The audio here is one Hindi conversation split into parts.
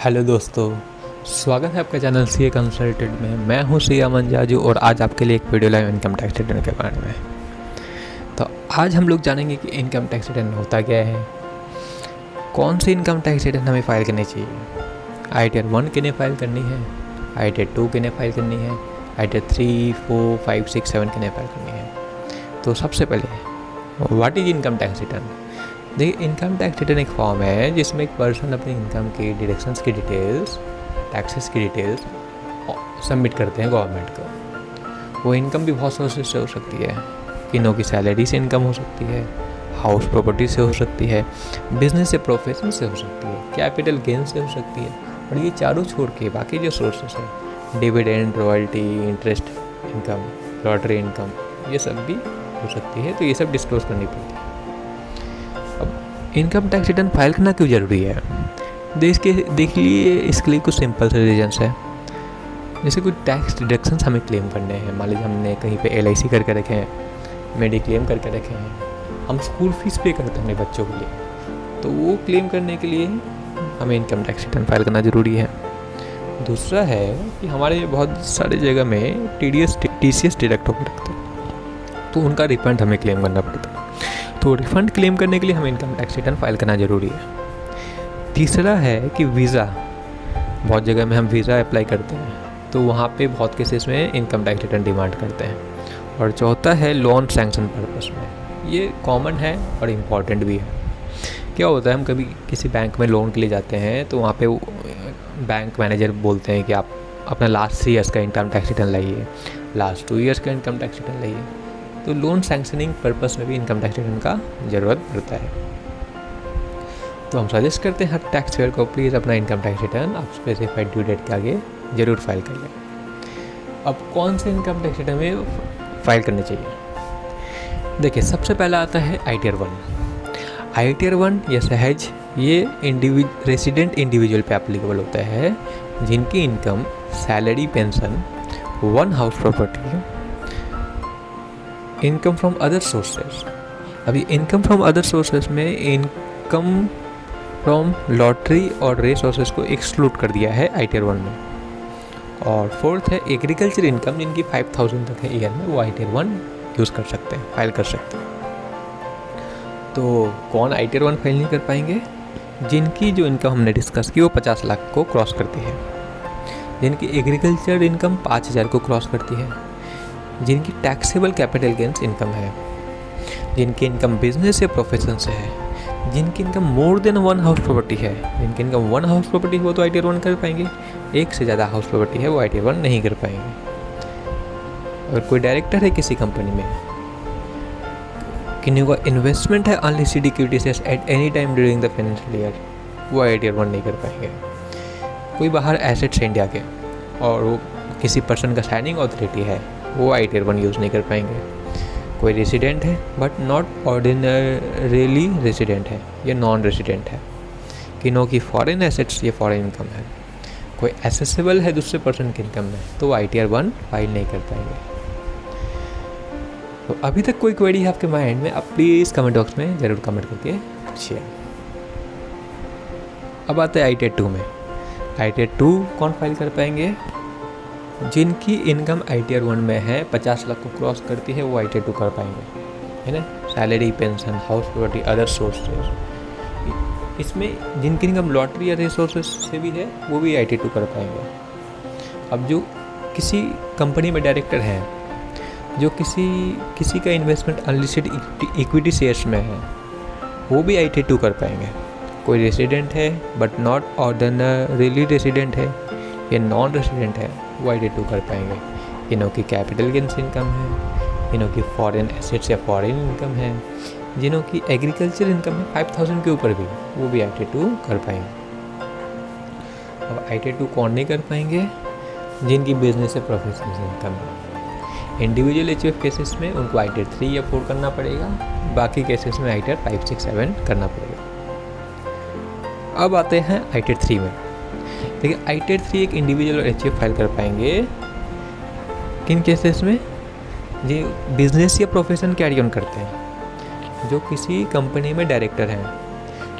हेलो दोस्तों, स्वागत है आपका चैनल सी ए कंसल्टेंट में। मैं हूं सिया मंजाजू और आज आपके लिए एक video live income tax return के बारे में। तो आज हम लोग जानेंगे कि इनकम टैक्स रिटर्न होता क्या है, कौन सी इनकम टैक्स रिटर्न हमें फ़ाइल करनी चाहिए, आईटीआर 1 किन्हें फ़ाइल करनी है, आईटीआर 2 किन्हें फ़ाइल करनी है, आईटीआर 3, 4, 5, 6, 7 किन्हें फ़ाइल करनी है। तो सबसे पहले what is income tax return. देखिए, इनकम टैक्स रिटर्न एक फॉर्म है जिसमें एक पर्सन अपनी इनकम की डिडक्शंस की डिटेल्स, टैक्सेस की डिटेल्स सबमिट करते हैं गवर्नमेंट को। वो इनकम भी बहुत सोर्सेज से हो सकती है। किन्हों की सैलरी से इनकम हो सकती है, हाउस प्रॉपर्टी से हो सकती है, बिजनेस से, प्रोफेशन से हो सकती है, कैपिटल गेन से हो सकती है। और ये चारों छोड़ के बाकी जो सोर्सेस है, dividend, royalty, interest income, lottery income, ये सब भी हो सकती है। तो ये सब डिस्क्लोज करनी पड़ती है। इनकम टैक्स रिटर्न फाइल करना क्यों ज़रूरी है? देखिए, इसके लिए कुछ सिंपल से रीजन्स है। जैसे कुछ टैक्स डिडक्शंस हमें क्लेम करने हैं। मान लीजिए हमने कहीं पे LIC करके रखे हैं, मेडिक्लेम करके रखे हैं, हम स्कूल फीस पे करते हैं अपने बच्चों के लिए, तो वो क्लेम करने के लिए हमें इनकम टैक्स रिटर्न फाइल करना ज़रूरी है। दूसरा है कि हमारे बहुत सारे जगह में TCS डिडक्ट होकर रखते हैं, तो उनका रिफंड हमें क्लेम करना पड़ता है। तो रिफ़ंड क्लेम करने के लिए हमें इनकम टैक्स रिटर्न फाइल करना ज़रूरी है। तीसरा है कि वीज़ा, बहुत जगह में हम वीज़ा अप्लाई करते हैं, तो वहाँ पे बहुत केसेस में इनकम टैक्स रिटर्न डिमांड करते हैं। और चौथा है लोन सैंक्शन पर्पस में। ये कॉमन है और इम्पॉर्टेंट भी है। क्या होता है, हम कभी किसी बैंक में लोन के लिए जाते हैं तो वहाँ पे बैंक मैनेजर बोलते हैं कि आप अपना लास्ट 3 ईयर्स का इनकम टैक्स रिटर्न लाइए, लास्ट 2 ईयर्स का इनकम टैक्स रिटर्न लाइए। तो लोन सैंक्शनिंग पर्पस में भी इनकम टैक्स रिटर्न का ज़रूरत पड़ता है। तो हम सजेस्ट करते हैं हर टैक्स पेयर को प्लीज़ अपना इनकम टैक्स रिटर्न आप स्पेसिफाइड ड्यू डेट के आगे ज़रूर फाइल कर लें। अब कौन से इनकम टैक्स रिटर्न में फाइल करनी चाहिए? देखिए, सबसे पहला आता है आईटीआर 1। आईटीआर 1 या सहज, ये रेसिडेंट इंडिविजुअल पे एप्लीकेबल होता है जिनकी income, salary, pension, 1 house property, income from other sources. अभी इनकम फ्रॉम अदर सोर्सेज में इनकम फ्रॉम लॉटरी और रे सोर्सेज को एक्सक्लूड कर दिया है आईटीआर 1 में। और फोर्थ है एग्रीकल्चर इनकम, जिनकी 5000 तक है ईयर में, वो आईटीआर 1 यूज़ कर सकते हैं, फाइल कर सकते हैं। तो कौन आईटीआर 1 फाइल नहीं कर पाएंगे? जिनकी जो इनकम हमने डिस्कस की वो 50 लाख को क्रॉस करती है, जिनकी एग्रीकल्चर इनकम 5000 को क्रॉस करती है, जिनकी टैक्सेबल कैपिटल गेंस इनकम है, जिनकी इनकम बिजनेस या प्रोफेशन से है, जिनकी income more than 1 house property है। जिनकी इनकम 1 हाउस प्रॉपर्टी वो तो आईटीआर 1 कर पाएंगे, एक से ज़्यादा हाउस प्रॉपर्टी है वो आईटीआर 1 नहीं कर पाएंगे। अगर कोई डायरेक्टर है किसी कंपनी में, किन्हीं का इन्वेस्टमेंट है unlisted equities eight any time during the financial year, वो आईटीआर 1 नहीं कर पाएंगे। कोई बाहर एसेट्स है इंडिया के और वो किसी पर्सन का साइनिंग अथॉरिटी है, वो आईटीआर 1 यूज़ नहीं कर पाएंगे। कोई रेसिडेंट है बट नॉट ऑर्डिनरीली रेसिडेंट है, ये नॉन रेसिडेंट है, किन्हों की फॉरेन एसेट्स, ये फॉरेन इनकम है, कोई एसेसिबल है दूसरे पर्सन की इनकम में, तो वो आईटीआर 1 फाइल नहीं कर पाएंगे। तो अभी तक कोई क्वेरी है आपके माइंड में, आप प्लीज़ कमेंट बॉक्स में ज़रूर कमेंट करके पूछिए। अब आते हैं आईटीआर 2 में। आईटीआर 2 कौन फाइल कर पाएंगे? जिनकी इनकम आईटीआर 1 में है 50 लाख को क्रॉस करती है, वो आईटीआर 2 कर पाएंगे, है ना। Salary, pension, house property, other sources, इसमें जिनकी इनकम लॉटरी या रिसोर्सेज से भी है, वो भी आईटीआर 2 कर पाएंगे। अब जो किसी कंपनी में डायरेक्टर हैं, जो किसी का इन्वेस्टमेंट अनलिस्टेड इक्विटी शेयर्स में है, वो भी आईटीआर 2 कर पाएंगे। कोई रेसिडेंट है बट नॉट ऑर्डिनरीली रेसिडेंट है, ये नॉन रेसिडेंट है, वो आईटीआर 2 कर पाएंगे। इन्हों की कैपिटल गेंस इनकम है, इन्हों की फॉरेन एसेट्स या फॉरेन इनकम है, जिन्हों की एग्रीकल्चर इनकम है 5000 के ऊपर भी, वो भी आईटीआर 2 कर पाएंगे। अब आईटीआर 2 कौन नहीं कर पाएंगे? जिनकी बिजनेस या प्रोफेशन इनकम है। इंडिविजुअल एचयूएफ केसेस में उनको आईटीआर 3 या 4 करना पड़ेगा, बाकी केसेस में आईटीआर 5, 6, 7 करना पड़ेगा। अब आते हैं आईटीआर 3 में। देखिए, आईटीआर 3 एक इंडिविजुअल और एचयूएफ फाइल कर पाएंगे किन केसेस में? जो बिजनेस या प्रोफेशन कैरी ऑन करते हैं, जो किसी कंपनी में डायरेक्टर हैं,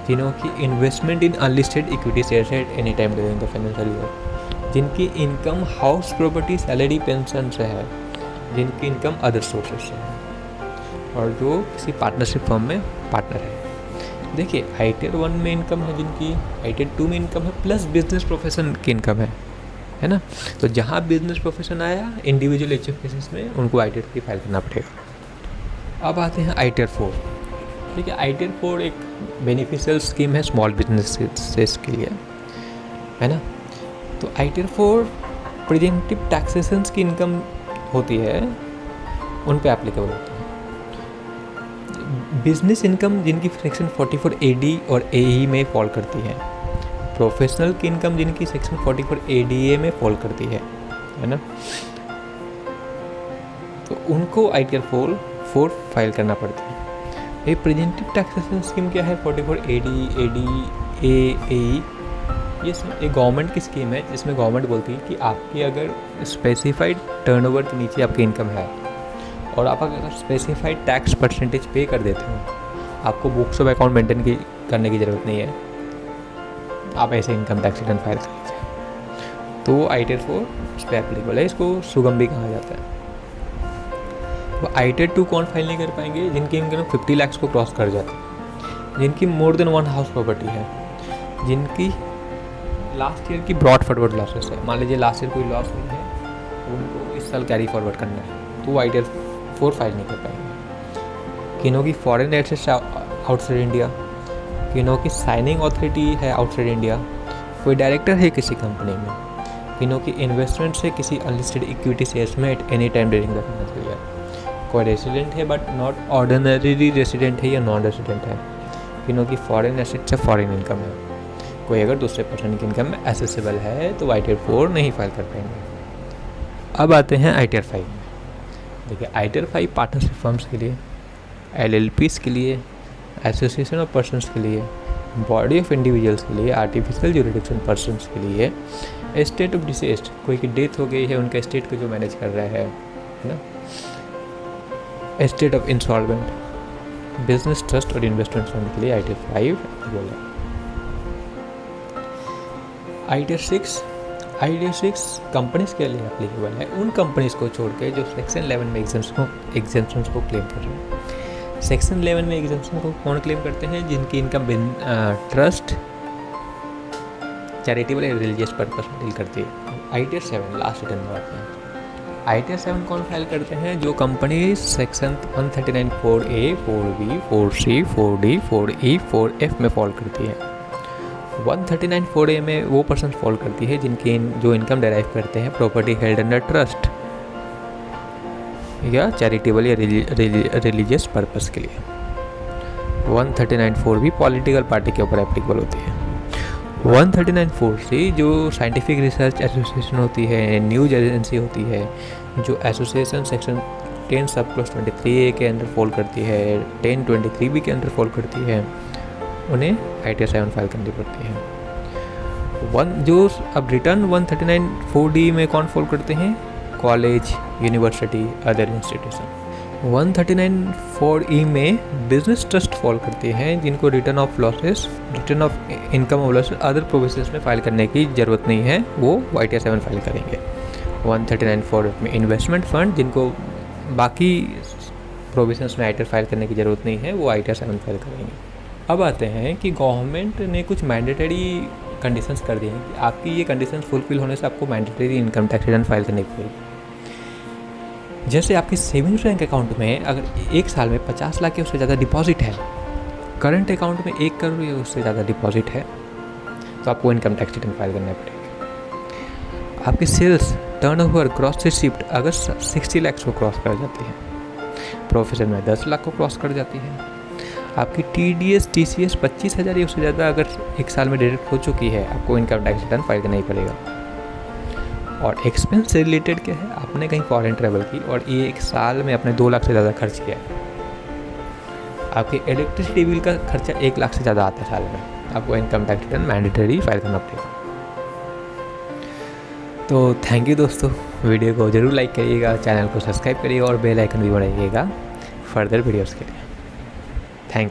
जिन्हों की investment in unlisted equity shares at any time during the financial year, जिनकी income house property salary pension से है, जिनकी इनकम अदर सोर्सेज से है, और जो किसी पार्टनरशिप फर्म में पार्टनर है। देखिए आई टियर 1 में इनकम है जिनकी, आई टियर 2 में इनकम है, प्लस बिजनेस प्रोफेशन की इनकम है ना। तो जहाँ बिजनेस प्रोफेशन आया इंडिविजुअल एचएफ केसेस में उनको आई टियर 3 फाइल करना पड़ेगा। अब आते हैं आई टियर 4। ठीक है, आई टियर 4 एक बेनिफिशियल स्कीम है स्मॉल बिजनेसेस के लिए, है ना। तो आई टियर 4 प्रीजेंटिव टैक्सेशंस की इनकम होती है उन पे एप्लीकेबल होता है। बिजनेस इनकम जिनकी सेक्शन 44 AD और AE में फॉल करती है, प्रोफेशनल की इनकम जिनकी सेक्शन 44 ADA में फॉल करती है ना, तो उनको आई टियर 4 फाइल करना पड़ता है। ये प्रेजेंटिव टैक्सेशन स्कीम क्या है? 44 AD, AD, AE, ये एक गवर्नमेंट की स्कीम है जिसमें गवर्नमेंट बोलती है कि आपकी अगर स्पेसिफाइड टर्नओवर के नीचे आपकी इनकम है और आप अगर स्पेसिफाइड टैक्स परसेंटेज पे कर देते हो, आपको बुक्स ऑफ अकाउंट मेंटेन करने की ज़रूरत नहीं है, आप ऐसे इनकम टैक्स रिटर्न फाइल कर लीजिए। तो आई टियर 4 उस पर एप्लीकेबल है, इसको सुगम भी कहा जाता है। वो आई टियर 2 कौन फाइल नहीं कर पाएंगे? जिनकी इनकम 50 लाख को क्रॉस कर जाती है, जिनकी मोर देन 1 हाउस प्रॉपर्टी है, जिनकी लास्ट ईयर की ब्रॉड फॉरवर्ड लॉसेस है। मान लीजिए लास्ट ईयर कोई लॉस हुई है, उनको इस साल कैरी फॉरवर्ड करना है, तो आई टियर 4 फाइल नहीं कर पाएंगे। किन्हों की फॉरेन एसेट्स आउटसाइड इंडिया, किन्हों की साइनिंग अथॉरिटी है आउटसाइड इंडिया, कोई डायरेक्टर है किसी कंपनी में, किन्हों की इन्वेस्टमेंट है किसी अनलिस्टेड इक्विटी शेयर्स में eight any time during the financial year, कोई रेसिडेंट है बट नॉट ऑर्डिनरी रेसिडेंट है या नॉन रेसिडेंट है, किन्हों की फॉरेन एसेट्स है, फॉरेन इनकम है, कोई अगर दूसरे पर्सन की इनकम में एसेसिबल है तो आई टियर 4 नहीं फाइल कर पाएंगे। अब आते हैं आई टियर 5 में। देखिए आई टियर 5 पार्टनरशिप फर्म्स के लिए, LLPs के लिए, एसोसिएशन ऑफ पर्सन्स के लिए, बॉडी ऑफ इंडिविजुअल्स के लिए, आर्टिफिशियल ज्यूरिडिक्शन पर्सन्स के लिए, एस्टेट ऑफ डिसेस्ड, कोई की डेथ हो गई है उनका एस्टेट को जो मैनेज कर रहा है ना, estate of insolvent, business trust और इन्वेस्टमेंट फंड के लिए आई टियर 5 एलिजिबल है। आई टियर 6 कंपनीज के लिए एप्लीकेबल है, उन कंपनीज को छोड़ के जो सेक्शन 11 में एग्जेम्पशंस को क्लेम कर रहे हैं। सेक्शन 11 में एग्जेम्पशन को कौन क्लेम करते हैं? जिनकी इनकम ट्रस्ट, चैरिटेबल या रिलीजियस पर्पस में डील करती है। आई टियर 7 लास्ट रिटर्न में आते हैं। आई टियर 7 कौन फाइल करते हैं? जो company section 139 4A, 4B, 4C, 4D, 4E, 4F में फॉल करती है। 139 4A में वो पर्सन फॉल करती है जिनकी जो इनकम डेराइव करते हैं प्रॉपर्टी हेल्ड अंडर ट्रस्ट या चैरिटेबल या रिलीजियस पर्पस के लिए। 139 4B पॉलिटिकल पार्टी के ऊपर एप्लीकेबल होती है। 139 4C जो साइंटिफिक रिसर्च एसोसिएशन होती है, न्यूज एजेंसी होती है, जो association section 10 sub clause 23A के अंदर फॉल करती है, 1023B के अंदर फॉल करती है, उन्हें आई टियर 7 फाइल करनी पड़ती है। जो अब रिटर्न 139 4D में कौन फॉल करते हैं? College, university, other institution. 139 4E में बिजनेस ट्रस्ट फॉल करती हैं जिनको return of losses, return of income of losses other provisions में फाइल करने की ज़रूरत नहीं है, वो आई टियर 7 फाइल करेंगे। 139 4F में इन्वेस्टमेंट फंड जिनको बाकी प्रोविजंस में आई टियर फाइल करने की ज़रूरत नहीं है, वो आई टियर 7 फाइल करेंगे। अब आते हैं कि गवर्नमेंट ने कुछ मैंडेटरी कंडीशंस कर दिए हैं कि आपकी ये कंडीशंस फुलफिल होने से आपको mandatory income tax return file करनी पड़ेगी। जैसे आपके सेविंग्स बैंक अकाउंट में अगर एक साल में 50 लाख या उससे ज़्यादा डिपॉजिट है, करंट अकाउंट में 1 करोड़ या उससे ज़्यादा डिपॉजिट है, तो आपको इनकम टैक्स रिटर्न फाइल करना पड़ेगा। आपकी सेल्स, टर्नओवर, ग्रॉस रिसिप्ट अगर 60 लाख को क्रॉस कर जाती है, प्रोफेशन में 10 लाख को क्रॉस कर जाती है, आपकी TDS TCS 25,000 या उससे ज़्यादा अगर एक साल में डिडक्ट हो चुकी है, आपको इनकम टैक्स रिटर्न फाइल करना ही पड़ेगा। और एक्सपेंस से रिलेटेड क्या है? आपने कहीं फॉरेन ट्रैवल की और ये एक साल में आपने 2 लाख से ज़्यादा खर्च किया है, आपके इलेक्ट्रिसिटी बिल का खर्चा 1 लाख से ज़्यादा आता है साल में, आपको income tax return mandatory file करना पड़ेगा। तो थैंक यू दोस्तों, वीडियो को ज़रूर लाइक करिएगा, चैनल को सब्सक्राइब करिएगा और बेल आइकन भी बढ़ाइएगा फर्दर वीडियोज़ के लिए। Thank you.